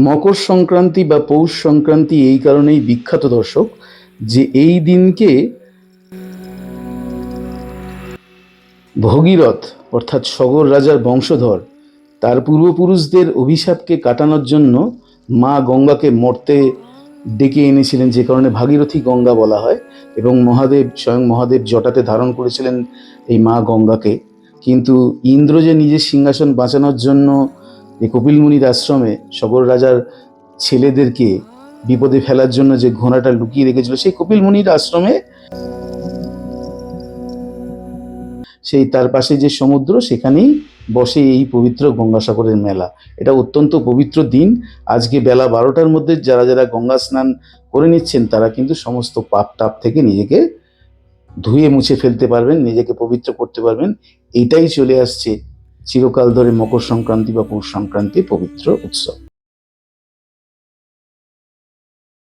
মকর সংক্রান্তি বা পৌষ সংক্রান্তি এই কারণেই বিখ্যাত দর্শক, যে এই দিনকে ভগীরথ অর্থাৎ সগর রাজার বংশধর তার পূর্বপুরুষদের অভিশাপকে কাটানোর জন্য মা গঙ্গাকে মর্তে ডেকে এনেছিলেন, যে কারণে ভাগীরথী গঙ্গা বলা হয়। এবং স্বয়ং মহাদেব জটাতে ধারণ করেছিলেন এই মা গঙ্গাকে। কিন্তু ইন্দ্র যে নিজের সিংহাসন বাঁচানোর জন্য এই কপিল মুনির আশ্রমে সগর রাজার ছেলেদেরকে বিপদে ফেলার জন্য যে ঘোড়াটা লুকিয়ে রেখেছিল, সেই কপিল মুনির আশ্রমে সেই তার পাশে যে সমুদ্র, সেখানেই বসে এই পবিত্র গঙ্গাসাগরের মেলা। এটা অত্যন্ত পবিত্র দিন। আজকে বেলা 12টার মধ্যে যারা যারা গঙ্গা স্নান করে নিচ্ছেন, তারা কিন্তু সমস্ত পাপ টাপ থেকে নিজেকে ধুয়ে মুছে ফেলতে পারবেন, নিজেকে পবিত্র করতে পারবেন। এটাই চলে আসছে চিরকাল ধরে মকর সংক্রান্তি বা পৌষ সংক্রান্তির পবিত্র উৎসব।